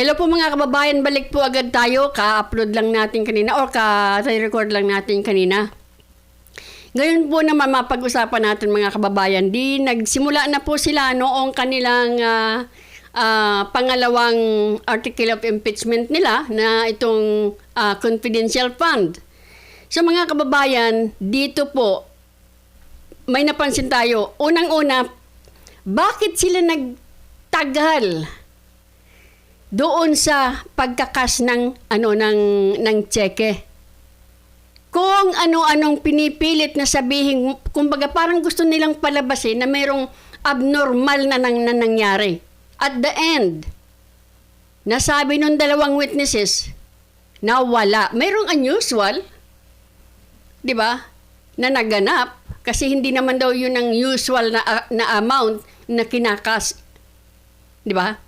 Hello po mga kababayan, balik po agad tayo. Ka-upload lang natin kanina or ka-record lang natin kanina. Ngayon po naman mapag-usapan natin mga kababayan, nagsimula na po sila noong kanilang pangalawang article of impeachment nila na itong confidential fund. So mga kababayan, dito po may napansin tayo. Unang-una, bakit sila nagtagal doon sa pagkakas ng tseke? Kung ano-anong pinipilit na sabihin, kumbaga parang gusto nilang palabasin na mayroong abnormal na nangyari. At the end, nasabi nung dalawang witnesses na wala. Mayroong unusual, di ba, na naganap kasi hindi naman daw yun ang usual na amount na kinakas. Di ba?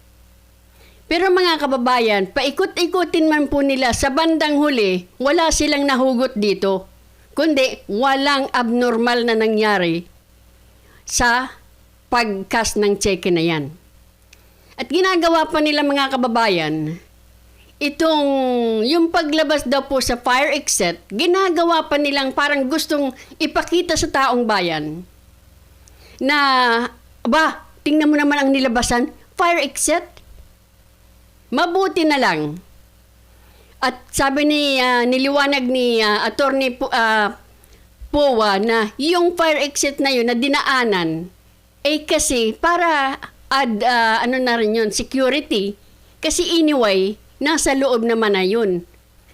Pero mga kababayan, paikot-ikutin man po nila sa bandang huli, wala silang nahugot dito. Kundi walang abnormal na nangyari sa pagkas ng cheque na yan. At ginagawa pa nila mga kababayan, yung paglabas daw po sa fire exit, ginagawa pa nilang parang gustong ipakita sa taong bayan na, tingnan mo naman ang nilabasan, fire exit. Mabuti na lang. At sabi niliwanag ni Attorney Powa na yung fire exit na yun na dinaanan kasi para na rin yun, security. Kasi anyway, nasa loob naman na yun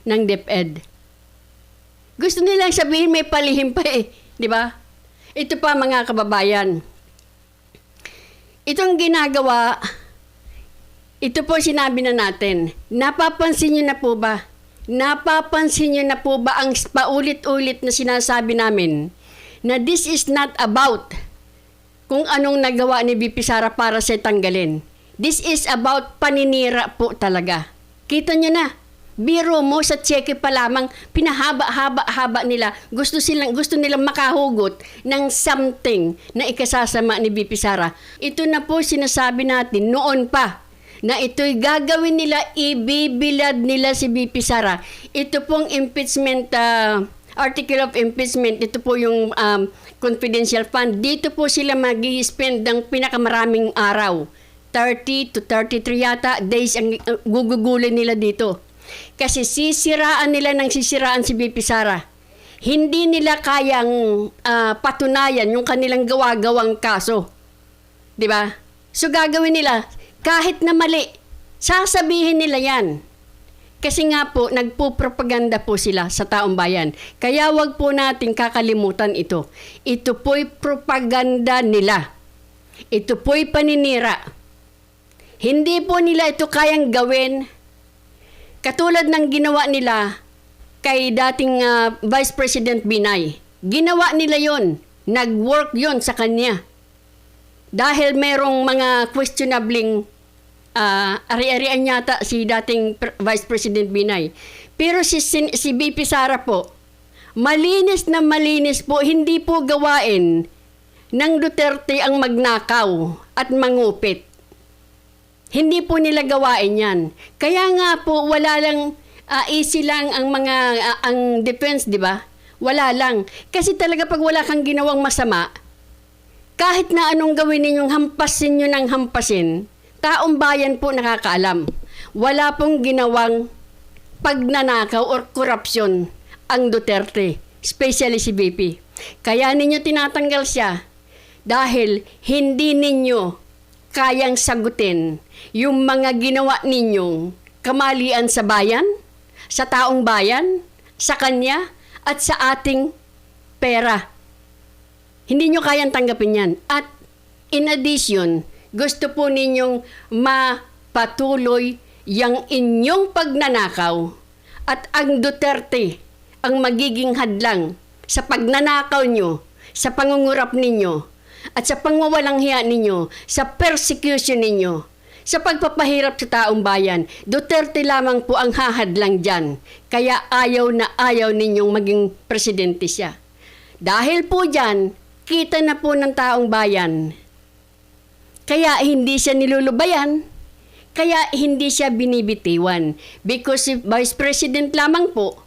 ng DepEd. Gusto nilang sabihin may palihim pa di ba? Ito pa mga kababayan. Itong ginagawa, ito po sinabi na natin. Napapansin niyo na po ba? Napapansin niyo na po ba ang paulit-ulit na sinasabi namin na this is not about kung anong nagawa ni BP Sara para sa tanggalin. This is about paninira po talaga. Kita niyo na. Biro mo sa cheque pa lamang, pinahaba-haba nila. Gusto nilang makahugot ng something na ikasasama ni BP Sara. Ito na po sinasabi natin noon pa na ito'y gagawin nila, ibibilad nila si BP Sara. Ito pong impeachment, article of impeachment, ito po yung confidential fund. Dito po sila mag-i-spend ng pinakamaraming araw. 30 to 33 yata days ang gugugulin nila dito. Kasi sisiraan si BP Sara. Hindi nila kayang patunayan yung kanilang gawa-gawang kaso. 'Di ba? So gagawin nila kahit na mali, sasabihin nila yan. Kasi nga po, nagpupropaganda po sila sa taong bayan. Kaya wag po natin kakalimutan ito. Ito po'y propaganda nila. Ito po'y paninira. Hindi po nila ito kayang gawin. Katulad ng ginawa nila kay dating Vice President Binay. Ginawa nila yon, nag-work yon sa kanya. Dahil merong mga questionabling ari-arian yata si dating Vice President Binay. Pero si BP Sara po, malinis na malinis po, hindi po gawain ng Duterte ang magnakaw at mangupit. Hindi po nila gawain yan. Kaya nga po, wala lang, easy lang ang defense, di ba? Wala lang. Kasi talaga pag wala kang ginawang masama, kahit na anong gawin ninyong hampasin nyo ng hampasin, taong bayan po nakakaalam. Wala pong ginawang pagnanakaw or korupsyon ang Duterte, especially si BP. Kaya ninyo tinatanggal siya dahil hindi ninyo kayang sagutin yung mga ginawa ninyong kamalian sa bayan, sa taong bayan, sa kanya, at sa ating pera. Hindi nyo kayang tanggapin yan. At in addition, gusto po ninyong mapatuloy yung inyong pagnanakaw at ang Duterte ang magiging hadlang sa pagnanakaw nyo, sa pangungurap ninyo, at sa pangwawalang hiya ninyo, sa persecution ninyo, sa pagpapahirap sa taong bayan. Duterte lamang po ang hahadlang dyan. Kaya ayaw na ayaw ninyong maging presidente siya. Dahil po dyan, kita na po ng taong bayan. Kaya hindi siya nilulubayan. Kaya hindi siya binibitiwan. Because if Vice President lamang po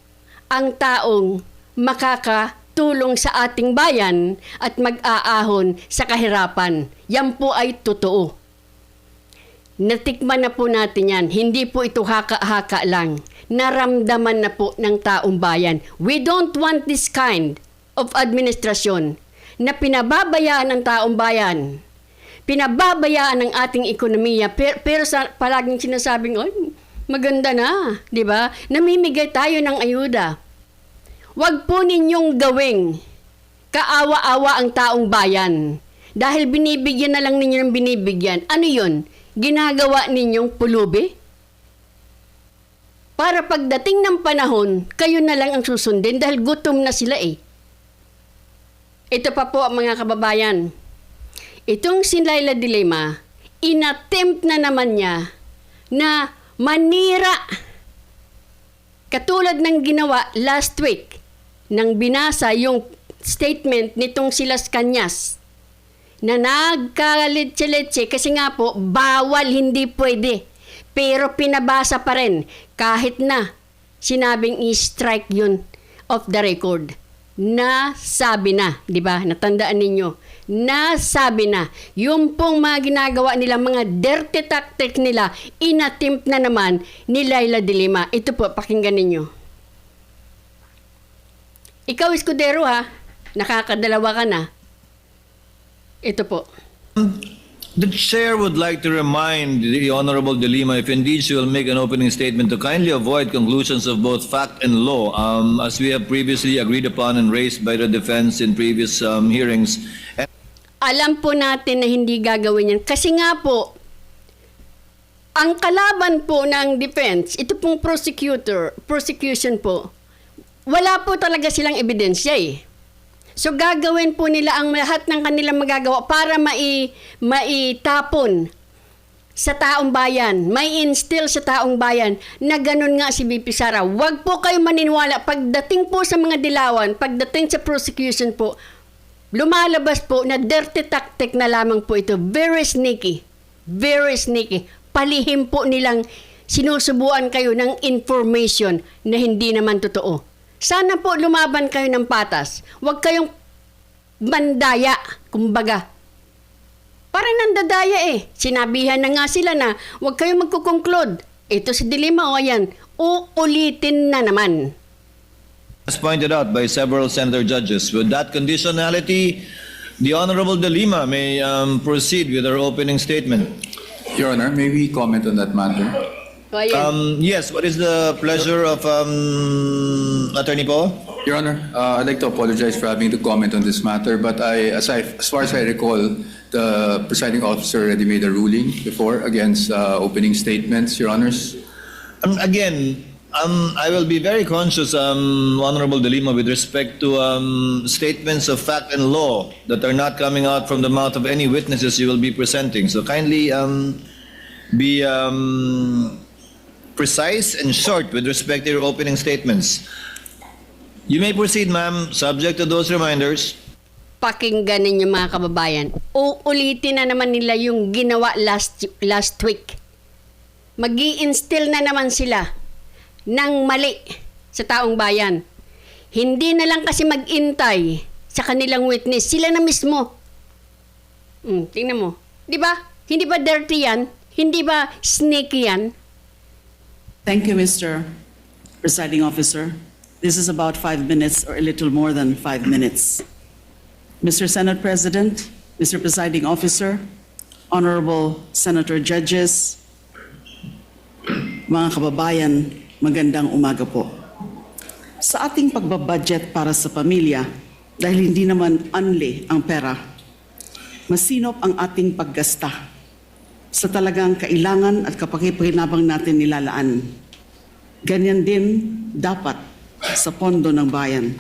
ang taong makakatulong sa ating bayan at mag-aahon sa kahirapan. Yan po ay totoo. Natikman na po natin yan. Hindi po ito haka-haka lang. Naramdaman na po ng taong bayan. We don't want this kind of administration na pinababayaan ng taong bayan. Pinababayaan ng ating ekonomiya. Pero palaging sinasabing, maganda na, di ba? Namimigay tayo ng ayuda. Huwag po ninyong gawing kaawa-awa ang taong bayan. Dahil binibigyan na lang ninyo ng binibigyan. Ano yun? Ginagawa ninyong pulubi? Para pagdating ng panahon, kayo na lang ang susundin dahil gutom na sila eh. Ito pa po mga kababayan. Itong si Leila de Lima, inattempt na naman niya na manira. Katulad ng ginawa last week, nang binasa yung statement nitong si Las Cañas, na nagkaletse-letse kasi nga po, bawal, hindi pwede. Pero pinabasa pa rin kahit na sinabing i-strike yun off the record. Nasabi na, di ba? Natandaan ninyo. Nasabi na. Yung pong mga ginagawa nila, mga dirty tactic nila, inattempt na naman ni Leila de Lima. Ito po, pakinggan ninyo. Ikaw, Escudero ha, nakakadalawa ka na. Ito po. The chair would like to remind the Honorable De Lima if indeed she will make an opening statement to kindly avoid conclusions of both fact and law, as we have previously agreed upon and raised by the defense in previous hearings. Alam po natin na hindi gagawin yan. Kasi nga po, ang kalaban po ng defense, ito pong prosecution po, wala po talaga silang ebidensya eh. So gagawin po nila ang lahat ng kanilang magagawa para maitapon sa taong bayan, may instill sa taong bayan na ganun nga si VP Sara. Huwag po kayo maniniwala. Pagdating po sa mga dilawan, pagdating sa prosecution po, lumalabas po na dirty tactic na lamang po ito. Very sneaky. Very sneaky. Palihim po nilang sinusubuan kayo ng information na hindi naman totoo. Sana po lumaban kayo ng patas. Huwag kayong mandaya, kumbaga. Parang nandadaya eh. Sinabihan na nga sila na huwag kayong magkukonklud. Ito si De Lima o ayan, uulitin na naman. As pointed out by several senator judges, with that conditionality, the Honorable De Lima may proceed with her opening statement. Your Honor, may we comment on that matter? O ayan. Yes, what is the pleasure of Attorney Paul? Your Honor, I'd like to apologize for having to comment on this matter, but as far as I recall, the presiding officer already made a ruling before against opening statements, Your Honors. Again, I will be very conscious, Honorable De Lima, with respect to statements of fact and law that are not coming out from the mouth of any witnesses you will be presenting. So kindly be precise and short with respect to your opening statements. You may proceed, ma'am, subject to those reminders. Pakinggan ninyo mga kababayan. Uulitin na naman nila yung ginawa last week. Mag-i-instill na naman sila ng mali sa taong bayan. Hindi na lang kasi mag-intay sa kanilang witness. Sila na mismo. Tingnan mo. Di ba? Hindi ba dirty yan? Hindi ba sneaky yan? Thank you, Mr. Presiding Officer. This is about 5 minutes or a little more than 5 minutes. Mr. Senate President, Mr. Presiding Officer, Honorable Senator Judges, mga kababayan, magandang umaga po. Sa ating pagbabudget para sa pamilya, dahil hindi naman unli ang pera, masinop ang ating paggasta sa talagang kailangan at kapakipakinabang natin nilalaan. Ganyan din dapat sa pondo ng bayan.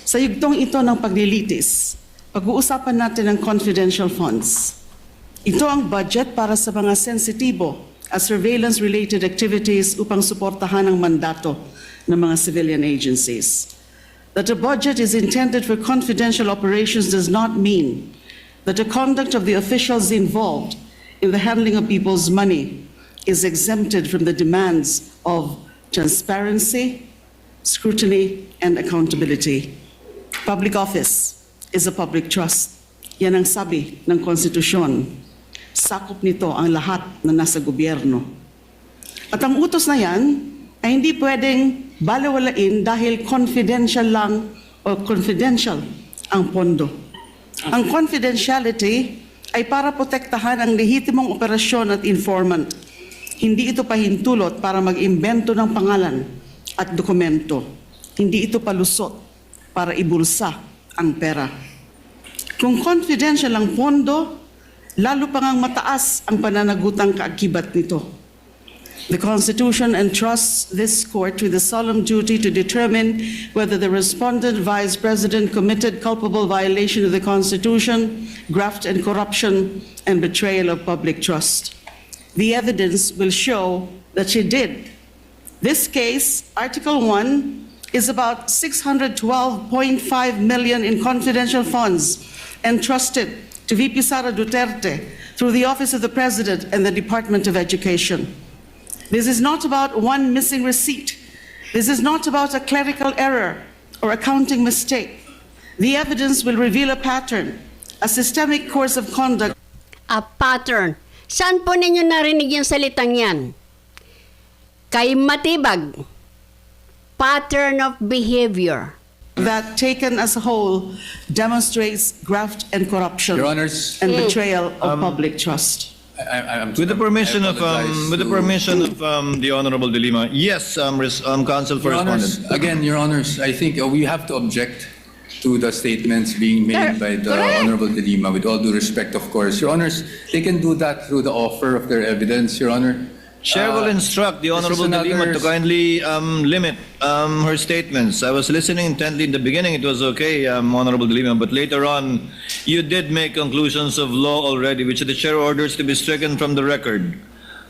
Sa yugtong ito ng paglilitis, pag-uusapan natin ang confidential funds. Ito ang budget para sa mga sensitibo at surveillance-related activities upang suportahan ang mandato ng mga civilian agencies. That the budget is intended for confidential operations does not mean that the conduct of the officials involved in the handling of people's money is exempted from the demands of transparency, scrutiny, and accountability. Public office is a public trust. Yan ang sabi ng konstitusyon. Sakop nito ang lahat na nasa gobyerno. At ang utos na yan ay hindi pwedeng balewalain dahil confidential lang o confidential ang pondo. Ang confidentiality ay para protektahan ang lehitimong operasyon at informant. Hindi ito pahintulot para mag-imbento ng pangalan at dokumento. Hindi ito palusot para ibulsa ang pera. Kung confidential ang pondo, lalo pa ngang mataas ang pananagutang kaakibat nito. The Constitution entrusts this court with the solemn duty to determine whether the respondent Vice President committed culpable violation of the Constitution, graft and corruption, and betrayal of public trust. The evidence will show that she did. This case, Article 1, is about 612.5 million in confidential funds entrusted to VP Sara Duterte through the Office of the President and the Department of Education. This is not about one missing receipt. This is not about a clerical error or accounting mistake. The evidence will reveal a pattern, a systemic course of conduct. A pattern. Saan po ninyo narinig yung salitang yan? Kay Matibag. Pattern of behavior. That, taken as a whole, demonstrates graft and corruption Your Honors, and betrayal of public trust. I'm With the permission I of apologize the Honorable De Lima, yes, Counsel for Your Honors, Respondent. again, Your Honors, I think we have to object to the statements being made by the Correct. Honorable De Lima, with all due respect, of course. Your Honors, they can do that through the offer of their evidence, Your Honor. Chair will instruct the this is Honorable De Lima another- to kindly limit her statements. I was listening intently in the beginning. It was okay, Honorable De Lima, but later on, you did make conclusions of law already, which the chair orders to be stricken from the record.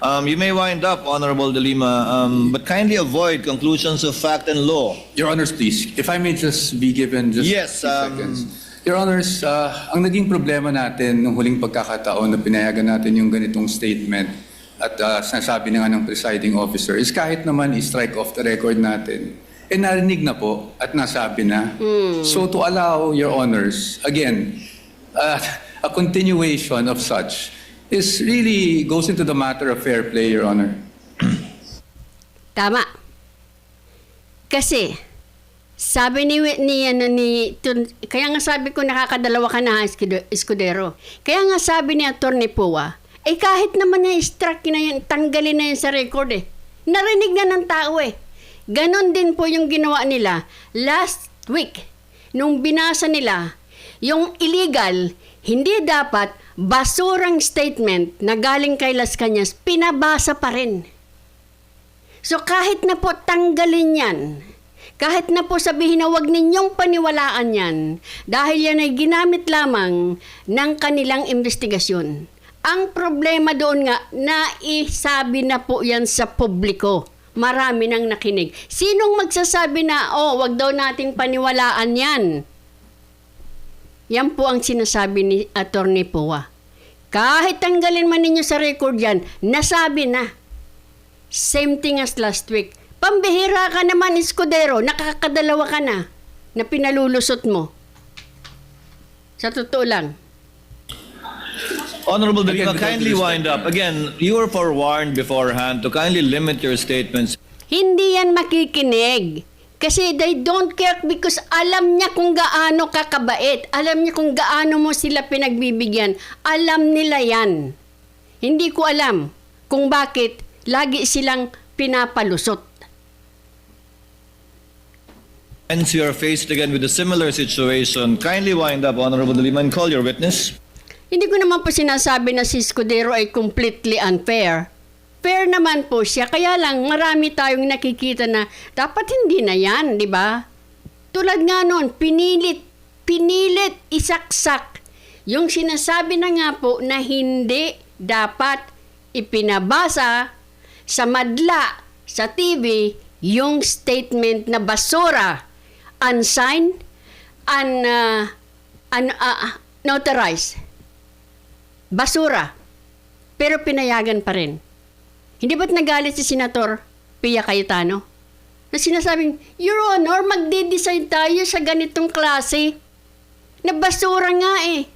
You may wind up, Honorable De Lima, but kindly avoid conclusions of fact and law. Your Honors, please, if I may just be given just Yes, a few seconds. Your Honors, ang naging problema natin nung huling pagkakataon na pinayagan natin yung ganitong statement at sinasabi na nga ng presiding officer is kahit naman i-strike off the record natin, narinig na po at nasabi na. So to allow, Your Honors, again, a continuation of such is really goes into the matter of fair play, Your Honor. Tama. Kasi, sabi kaya nga sabi ko nakakadalawa ka na, Escudero. Kaya nga sabi ni Atty. Pua, kahit naman na-strike na yan, tanggalin na yan sa record eh. Narinig na ng tao eh. Ganon din po yung ginawa nila last week. Nung binasa nila, yung illegal, hindi dapat basurang statement na galing kay Las Cañas, pinabasa pa rin. So kahit na po tanggalin yan, kahit na po sabihin na huwag ninyong paniwalaan yan, dahil yan ay ginamit lamang ng kanilang investigasyon. Ang problema doon nga, naisabi na po yan sa publiko. Marami nang nakinig. Sinong magsasabi na, wag daw nating paniwalaan yan? Yan po ang sinasabi ni Atty. Pua. Kahit tanggalin man ninyo sa record yan, nasabi na. Same thing as last week. Pambihira ka naman, Escudero. Nakakadalawa ka na pinalulusot mo. Sa totoo lang. Honorable De Lima, Again, with all due kindly respect, wind up. Again, you were forewarned beforehand to kindly limit your statements. Hindi yan makikinig. Kasi they don't care because alam niya kung gaano ka kabait. Alam niya kung gaano mo sila pinagbibigyan. Alam nila yan. Hindi ko alam kung bakit lagi silang pinapalusot. Hence, you are faced again with a similar situation. Kindly wind up, Honorable De Lima, and call your witness. Hindi ko naman po sinasabi na si Escudero ay completely unfair. Fair naman po siya, kaya lang marami tayong nakikita na dapat hindi na yan, di ba? Tulad nga noon, pinilit isaksak yung sinasabi na nga po na hindi dapat ipinabasa sa madla sa TV yung statement na basura, unsigned, notarized. Basura. Pero pinayagan pa rin. Hindi ba't nagalit si Senator Pia Cayetano? Na sinasabing, Your Honor, magde-design tayo sa ganitong klase. Na basura nga eh.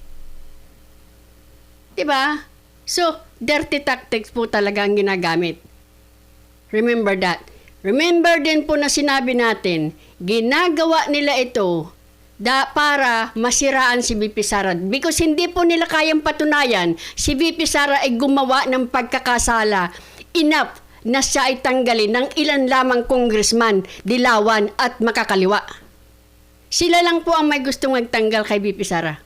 Diba? So, dirty tactics po talaga ang ginagamit. Remember that. Remember din po na sinabi natin, ginagawa nila ito para masiraan si VP Sara. Because hindi po nila kayang patunayan si VP Sara ay gumawa ng pagkakasala enough na siya ay tanggalin ng ilan lamang congressman, dilawan at makakaliwa. Sila lang po ang may gustong magtanggal kay VP Sara.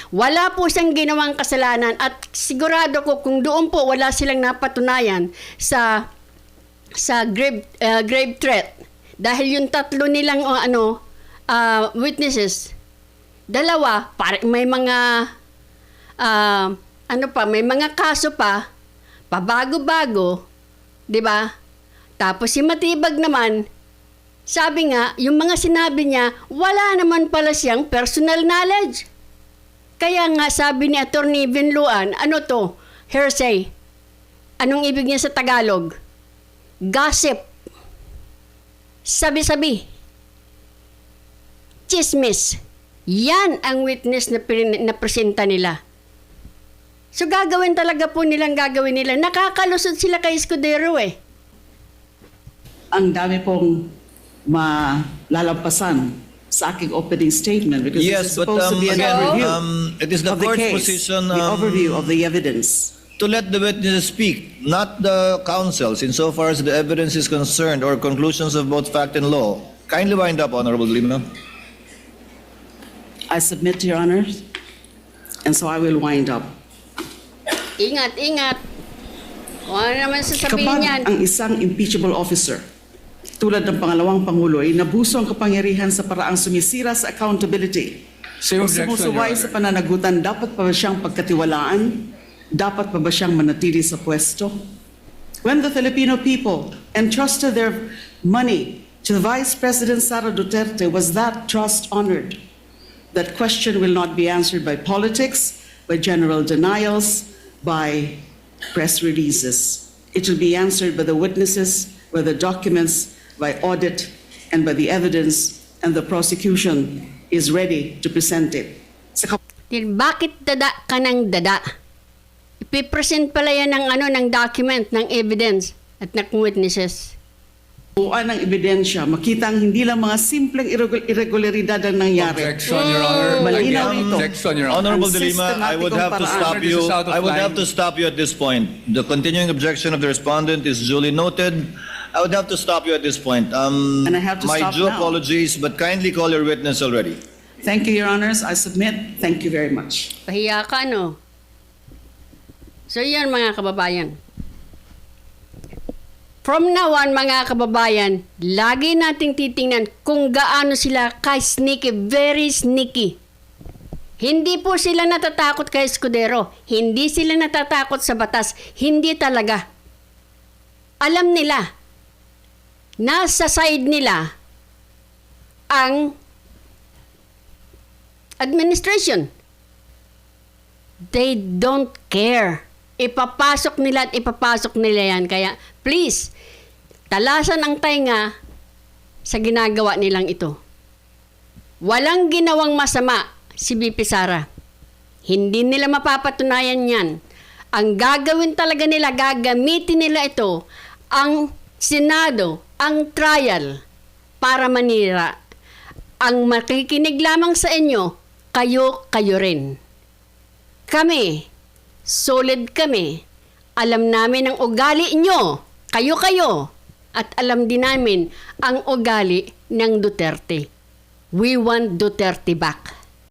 Wala po siyang ginawang kasalanan at sigurado ko kung doon po wala silang napatunayan sa grave threat. Dahil yung tatlo nilang witnesses, dalawa, may mga may mga kaso pa, pabago-bago, 'di ba? Tapos si Matibag naman, sabi nga, yung mga sinabi niya, wala naman pala siyang personal knowledge. Kaya nga sabi ni Attorney Binluan, ano to? Hearsay. Anong ibig niya sa Tagalog? Gossip. Sabi-sabi. Chismis. Yan ang witness na presenta nila. So gagawin talaga po nilang gagawin nila. Nakakalusot sila kay Escudero eh. Ang dami pong malalampasan sa aking opening statement because Yes, this is but supposed to be an again, overview it is the of the court's case, position the overview of the evidence. to let the witnesses speak, not the counsels, insofar as the evidence is concerned or conclusions of both fact and law. Kindly wind up, Honorable Lima. I submit to your honors, and so I will wind up. Ingat, ingat. Kung ano naman sasabihin Kapag yan. ang isang impeachable officer, tulad ng pangalawang Pangulo, ay nabuso ang kapangyarihan sa paraang sumisira sa accountability Same o objection, Your sumusuway Honor. sa pananagutan, dapat pa ba siyang pagkatiwalaan? Dapat pa ba siyang manatili sa pwesto? When the Filipino people entrusted their money to Vice President Sara Duterte, was that trust honored? That question will not be answered by politics, by general denials, by press releases. It will be answered by the witnesses, by the documents, by audit, and by the evidence, and the prosecution is ready to present it. Sa Bakit dada ka ng dada? Ipipresent pala yan ng document, ng evidence at ng witnesses. kabuuan ng ebidensya, makita ang hindi lang mga simpleng irregularidad ang nangyari. Objection, Your Honor. Malinaw Again, ito. objection, Your Honor. Honorable Ang De Lima, I would have to sistematikong stop paraan. you. This is out of I would line. have to stop you at this point. The continuing objection of the respondent is duly noted. I would have to stop you at this point. And I have to my stop due now. apologies, but kindly call your witness already. Thank you, Your Honors. I submit. Thank you very much. Pahiya ka, no? So, yan mga kababayan. From now on, mga kababayan, lagi nating titingnan kung gaano sila ka-sneaky, very sneaky. Hindi po sila natatakot kay Escudero. Hindi sila natatakot sa batas. Hindi talaga. Alam nila, nasa side nila ang administration. They don't care. Ipapasok nila at ipapasok nila yan. Kaya, please, talasan ang tainga sa ginagawa nilang ito. Walang ginawang masama si BP Sara. Hindi nila mapapatunayan yan. Ang gagawin talaga nila, gagamitin nila ito, ang Senado, ang trial, para manira. Ang makikinig lamang sa inyo, kayo rin. Kami, solid kami. Alam namin ang ugali nyo. Kayo. At alam din namin ang ugali ng Duterte. We want Duterte back.